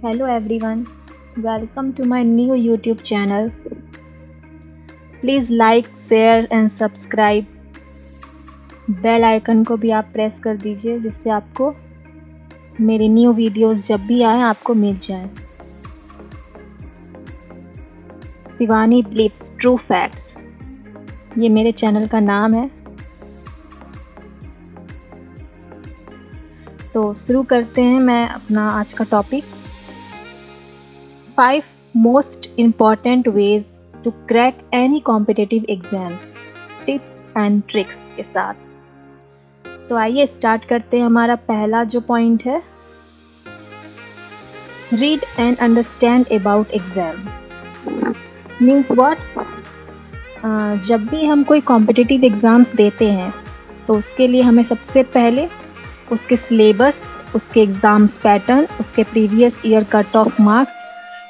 Hello everyone, welcome to my new YouTube channel. Please like, share and subscribe. Bell icon को भी आप press कर दीजिए जिससे आपको मेरी न्यू वीडियोस जब भी आए आपको मिल जाए। शिवानी बिलीव्स ट्रू फैक्ट्स, ये मेरे चैनल का नाम है। तो शुरू करते हैं मैं अपना आज का topic. 5 most important ways to crack any competitive exams, tips and tricks के साथ। तो आइए स्टार्ट करते हैं। हमारा पहला जो पॉइंट है, read and understand about exam. Means what, जब भी हम कोई कॉम्पिटिटिव एग्ज़ाम्स देते हैं तो उसके लिए हमें सबसे पहले उसके सिलेबस, उसके एग्ज़ाम्स पैटर्न, उसके previous year cut off marks,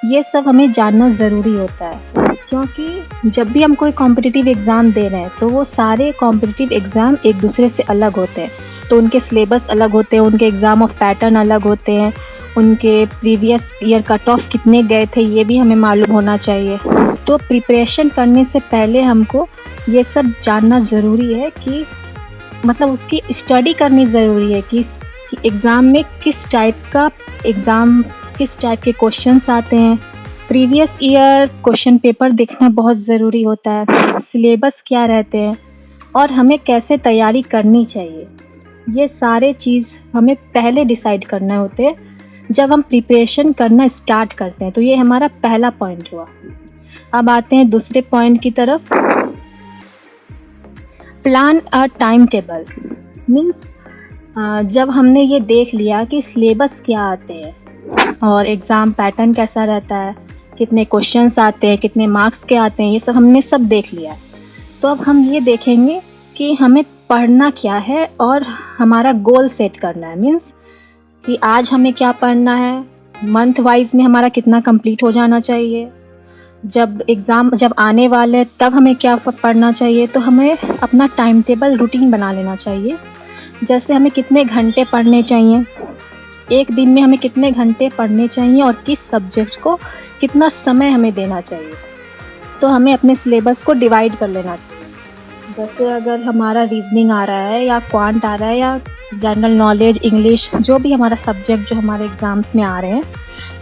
ये सब हमें जानना ज़रूरी होता है। क्योंकि जब भी हम कोई कॉम्पिटिटिव एग्ज़ाम दे रहे हैं तो वो सारे कॉम्पिटिटिव एग्ज़ाम एक दूसरे से अलग होते हैं। तो उनके सिलेबस अलग होते हैं, उनके एग्ज़ाम ऑफ पैटर्न अलग होते हैं, उनके प्रीवियस ईयर कट ऑफ कितने गए थे ये भी हमें मालूम होना चाहिए। तो प्रिपरेशन करने से पहले हमको ये सब जानना ज़रूरी है कि मतलब उसकी स्टडी करनी ज़रूरी है कि एग्ज़ाम में किस टाइप के क्वेश्चंस आते हैं। प्रीवियस ईयर क्वेश्चन पेपर देखना बहुत ज़रूरी होता है, सिलेबस क्या रहते हैं और हमें कैसे तैयारी करनी चाहिए, ये सारे चीज़ हमें पहले डिसाइड करना होते हैं जब हम प्रिपरेशन करना स्टार्ट करते हैं। तो ये हमारा पहला पॉइंट हुआ। अब आते हैं दूसरे पॉइंट की तरफ। Plan a time table. Means जब हमने ये देख लिया कि सिलेबस क्या आते हैं और एग्ज़ाम पैटर्न कैसा रहता है, कितने क्वेश्चंस आते हैं, कितने मार्क्स के आते हैं, ये सब हमने सब देख लिया है। तो अब हम ये देखेंगे कि हमें पढ़ना क्या है और हमारा गोल सेट करना है। मीन्स कि आज हमें क्या पढ़ना है, मंथ वाइज में हमारा कितना कंप्लीट हो जाना चाहिए, जब एग्ज़ाम जब आने वाले हैं तब हमें क्या पढ़ना चाहिए। तो हमें अपना टाइम टेबल रूटीन बना लेना चाहिए। जैसे हमें कितने घंटे पढ़ने चाहिए, एक दिन में हमें कितने घंटे पढ़ने चाहिए और किस सब्जेक्ट को कितना समय हमें देना चाहिए। तो हमें अपने सिलेबस को डिवाइड कर लेना चाहिए। जैसे अगर हमारा रीजनिंग आ रहा है या क्वांट आ रहा है या जनरल नॉलेज, इंग्लिश, जो भी हमारा सब्जेक्ट जो हमारे एग्ज़ाम्स में आ रहे हैं,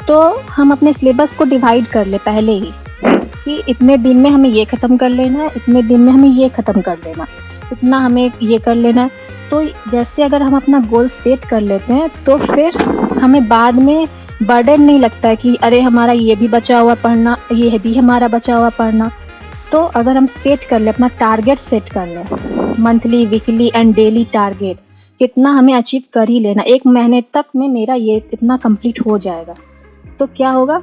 तो हम अपने सिलेबस को डिवाइड कर ले पहले ही कि इतने दिन में हमें ये ख़त्म कर लेना है, इतने दिन में हमें ये ख़त्म कर लेना, इतना हमें ये कर लेना है। तो जैसे अगर हम अपना गोल सेट कर लेते हैं तो फिर हमें बाद में बर्डन नहीं लगता है कि अरे हमारा ये भी बचा हुआ पढ़ना, ये भी हमारा बचा हुआ पढ़ना। तो अगर हम सेट कर लें, अपना टारगेट सेट कर लें, monthly, weekly and daily target, कितना हमें अचीव कर ही लेना, 1 महीने तक में मेरा ये इतना कंप्लीट हो जाएगा, तो क्या होगा,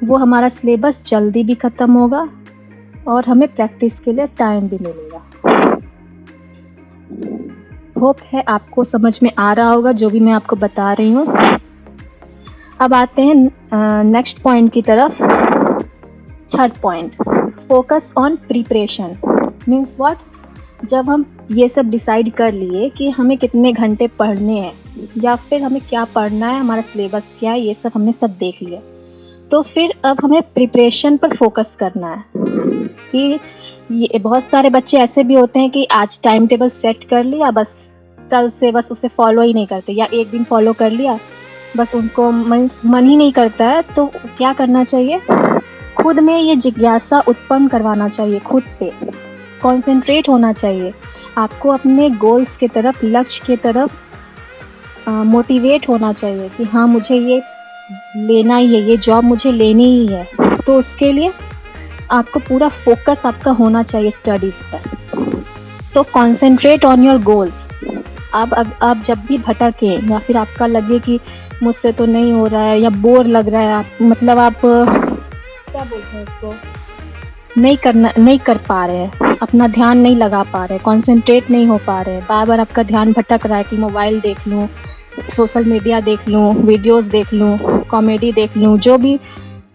वो हमारा सिलेबस जल्दी भी ख़त्म होगा और हमें प्रैक्टिस के लिए टाइम भी मिलेगा। होप है आपको समझ में आ रहा होगा जो भी मैं आपको बता रही हूँ। अब आते हैं नेक्स्ट पॉइंट की तरफ। Third point, focus on preparation. Means what, जब हम ये सब डिसाइड कर लिए कि हमें कितने घंटे पढ़ने हैं या फिर हमें क्या पढ़ना है, हमारा सिलेबस क्या है, ये सब हमने सब देख लिया, तो फिर अब हमें प्रिपरेशन पर फोकस करना है। कि ये बहुत सारे बच्चे ऐसे भी होते हैं कि आज टाइम टेबल सेट कर लिया, बस कल से बस उसे फॉलो ही नहीं करते, या एक दिन फॉलो कर लिया बस उनको मन ही नहीं करता है। तो क्या करना चाहिए, खुद में ये जिज्ञासा उत्पन्न करवाना चाहिए, खुद पे कंसंट्रेट होना चाहिए। आपको अपने गोल्स के तरफ, लक्ष्य के तरफ मोटिवेट होना चाहिए कि हाँ मुझे ये लेना ही है, ये जॉब मुझे लेनी ही है। तो उसके लिए आपको पूरा फोकस आपका होना चाहिए स्टडीज़ पर। तो कंसंट्रेट ऑन योर गोल्स। आप जब भी भटकें या फिर आपका लगे कि मुझसे तो नहीं हो रहा है या बोर लग रहा है, आप मतलब आप क्या बोलते हैं उसको, नहीं कर पा रहे हैं, अपना ध्यान नहीं लगा पा रहे हैं, कंसंट्रेट नहीं हो पा रहे हैं, बार बार आपका ध्यान भटक रहा है कि मोबाइल देख लूँ, सोशल मीडिया देख लूँ, वीडियोस देख लूँ, कॉमेडी देख लूँ, जो भी,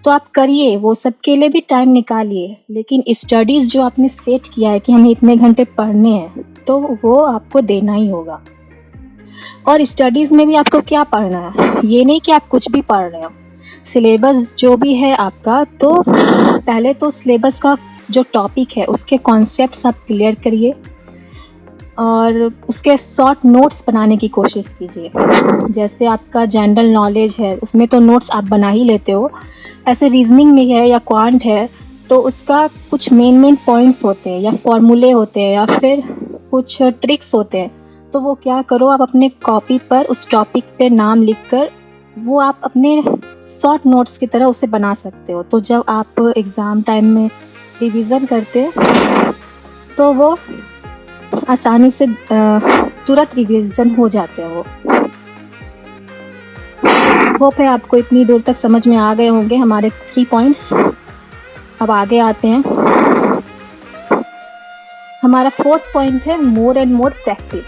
तो आप करिए, वो सब के लिए भी टाइम निकालिए। लेकिन स्टडीज़ जो आपने सेट किया है कि हमें इतने घंटे पढ़ने हैं, तो वो आपको देना ही होगा। और स्टडीज़ में भी आपको क्या पढ़ना है, ये नहीं कि आप कुछ भी पढ़ रहे हो। सिलेबस जो भी है आपका, तो पहले तो सिलेबस का जो टॉपिक है उसके कॉन्सेप्ट्स आप क्लियर करिए और उसके शॉर्ट नोट्स बनाने की कोशिश कीजिए। जैसे आपका जनरल नॉलेज है उसमें तो नोट्स आप बना ही लेते हो, ऐसे रीजनिंग में है या क्वांट है तो उसका कुछ मेन पॉइंट्स होते हैं या फॉर्मूले होते हैं या फिर कुछ ट्रिक्स होते हैं, तो वो क्या करो, आप अपने कॉपी पर उस टॉपिक पे नाम लिखकर वो आप अपने शॉर्ट नोट्स की तरह उसे बना सकते हो। तो जब आप एग्ज़ाम टाइम में रिवीज़न करते हैं तो वो आसानी से तुरंत रिवीजन हो जाते हैं। वो होप है आपको इतनी दूर तक समझ में आ गए होंगे हमारे 3 पॉइंट्स। अब आगे आते हैं। हमारा 4th पॉइंट है मोर एंड मोर प्रैक्टिस।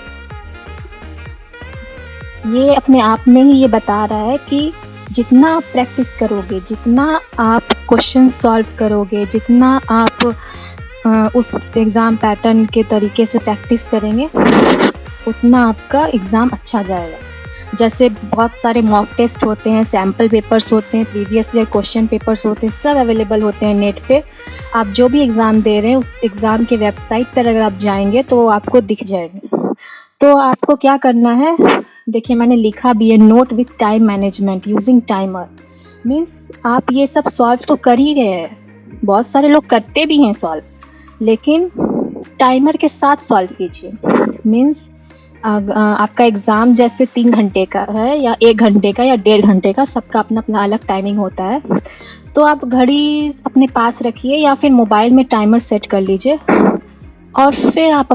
ये अपने आप में ही ये बता रहा है कि जितना आप प्रैक्टिस करोगे, जितना आप क्वेश्चन सॉल्व करोगे, जितना आप उस एग्ज़ाम पैटर्न के तरीके से प्रैक्टिस करेंगे उतना आपका एग्ज़ाम अच्छा जाएगा। जैसे बहुत सारे मॉक टेस्ट होते हैं, सैम्पल पेपर्स होते हैं, प्रीवियस ईयर क्वेश्चन पेपर्स होते हैं, सब अवेलेबल होते हैं नेट पे। आप जो भी एग्ज़ाम दे रहे हैं उस एग्ज़ाम के वेबसाइट पर अगर आप जाएंगे तो आपको दिख जाएंगे। तो आपको क्या करना है, देखिए मैंने लिखा भी है, note with time management using timer. Means आप ये सब सॉल्व तो कर ही रहे हैं, बहुत सारे लोग करते भी हैं सॉल्व, लेकिन टाइमर के साथ सॉल्व कीजिए। मीन्स आपका एग्ज़ाम जैसे 3 घंटे का है या 1 घंटे का या 1.5 घंटे का, सबका अपना अपना अलग टाइमिंग होता है। तो आप घड़ी अपने पास रखिए या फिर मोबाइल में टाइमर सेट कर लीजिए और फिर आप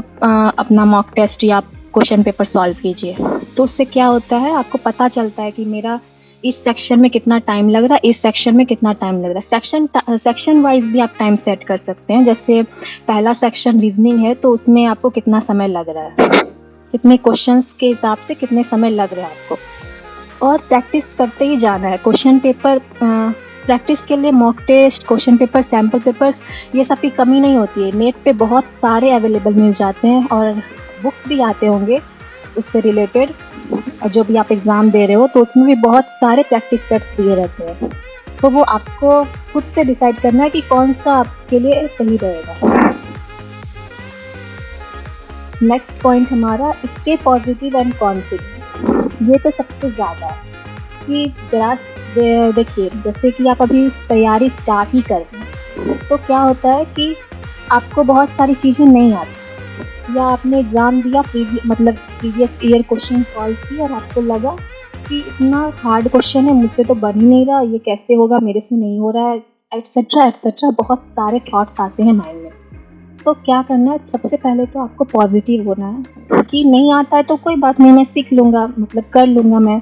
अपना मॉक टेस्ट या क्वेश्चन पेपर सॉल्व कीजिए। तो उससे क्या होता है, आपको पता चलता है कि मेरा इस सेक्शन में कितना टाइम लग रहा है, इस सेक्शन में कितना टाइम लग रहा है। सेक्शन वाइज भी आप टाइम सेट कर सकते हैं। जैसे पहला सेक्शन रीजनिंग है तो उसमें आपको कितना समय लग रहा है, कितने क्वेश्चंस के हिसाब से कितने समय लग रहा है आपको। और प्रैक्टिस करते ही जाना है। क्वेश्चन पेपर प्रैक्टिस के लिए mock test, question paper, sample papers, ये सब की कमी नहीं होती है। नेट पे बहुत सारे अवेलेबल मिल जाते हैं और बुक्स भी आते होंगे उससे रिलेटेड। और जो भी आप एग्ज़ाम दे रहे हो तो उसमें भी बहुत सारे प्रैक्टिस सेट्स दिए रहते हैं। तो वो आपको खुद से डिसाइड करना है कि कौन सा आपके लिए सही रहेगा। नेक्स्ट पॉइंट हमारा स्टे पॉजिटिव एंड कॉन्फिडेंट। ये तो सबसे ज़्यादा है कि जरा देखिए, जैसे कि आप अभी तैयारी स्टार्ट ही कर रहे हैं तो क्या होता है कि आपको बहुत सारी चीज़ें नहीं आती, या आपने एग्ज़ाम दिया प्रीवियस ईयर क्वेश्चन सॉल्व किया और आपको लगा कि इतना हार्ड क्वेश्चन है, मुझसे तो बन ही नहीं रहा, ये कैसे होगा, मेरे से नहीं हो रहा है, एट्सेट्रा एट्सेट्रा। बहुत सारे थॉट्स आते हैं माइंड में। तो क्या करना है, सबसे पहले तो आपको पॉजिटिव होना है कि नहीं आता है तो कोई बात नहीं, मैं सीख लूँगा, कर लूँगा मैं।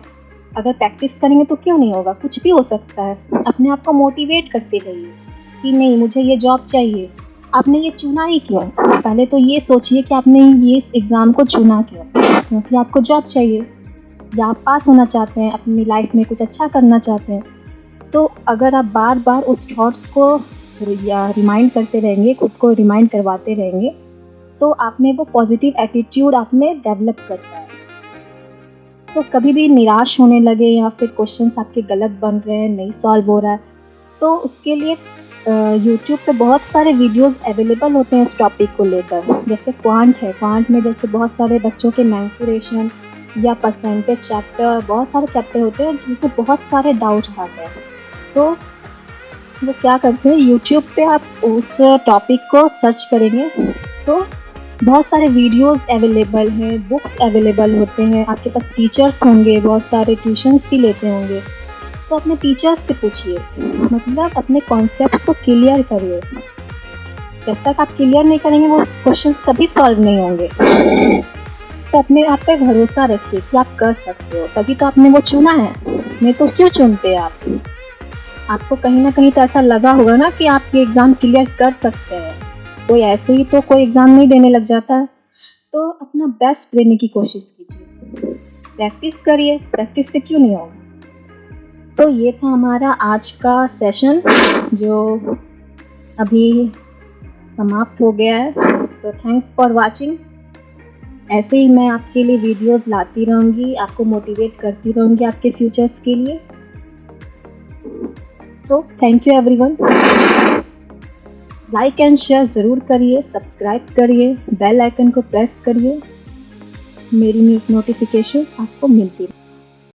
अगर प्रैक्टिस करेंगे तो क्यों नहीं होगा, कुछ भी हो सकता है। अपने आप को मोटिवेट करते रहिए कि नहीं, मुझे ये जॉब चाहिए। आपने ये चुना ही क्यों, पहले तो ये सोचिए कि आपने ये इस एग्ज़ाम को चुना क्यों। क्योंकि आपको जॉब चाहिए या आप पास होना चाहते हैं, अपनी लाइफ में कुछ अच्छा करना चाहते हैं। तो अगर आप बार बार उस थॉट्स को या रिमाइंड करते रहेंगे, खुद को रिमाइंड करवाते रहेंगे, तो आप में वो पॉजिटिव एटीट्यूड आप में डेवलप करता है। तो कभी भी निराश होने लगे या फिर क्वेश्चंस आपके गलत बन रहे हैं, नहीं सॉल्व हो रहा है, तो उसके लिए यूट्यूब पे बहुत सारे वीडियोस अवेलेबल होते हैं उस टॉपिक को लेकर। जैसे क्वांट है, क्वांट में जैसे बहुत सारे बच्चों के मेंसुरेशन या परसेंटेज चैप्टर, बहुत सारे चैप्टर होते हैं जिनसे बहुत सारे डाउट आते हैं। तो वो क्या करते हैं, यूट्यूब पे आप उस टॉपिक को सर्च करेंगे तो बहुत सारे वीडियोस अवेलेबल हैं, बुक्स अवेलेबल होते हैं, आपके पास टीचर्स होंगे, बहुत सारे ट्यूशन्स भी लेते होंगे। तो अपने टीचर्स से पूछिए, अपने कॉन्सेप्ट्स को क्लियर करिए। जब तक आप क्लियर नहीं करेंगे वो क्वेश्चंस कभी सॉल्व नहीं होंगे। तो अपने आप पे भरोसा रखिए कि आप कर सकते हो, तभी तो आपने वो चुना है, नहीं तो क्यों चुनते आप। आपको कहीं ना कहीं तो ऐसा लगा होगा ना कि आप ये एग्ज़ाम क्लियर कर सकते हैं। कोई ऐसे ही तो कोई एग्ज़ाम नहीं देने लग जाता है। तो अपना बेस्ट देने की कोशिश कीजिए, प्रैक्टिस करिए, प्रैक्टिस से क्यों नहीं होगा। तो ये था हमारा आज का सेशन जो अभी समाप्त हो गया है। तो थैंक्स फॉर वाचिंग। ऐसे ही मैं आपके लिए वीडियोस लाती रहूँगी, आपको मोटिवेट करती रहूँगी आपके फ्यूचर्स के लिए। So thank you everyone. Like and share ज़रूर करिए, सब्सक्राइब करिए, बेल आइकन को प्रेस करिए, मेरी नोटिफिकेशंस आपको मिलती रहे।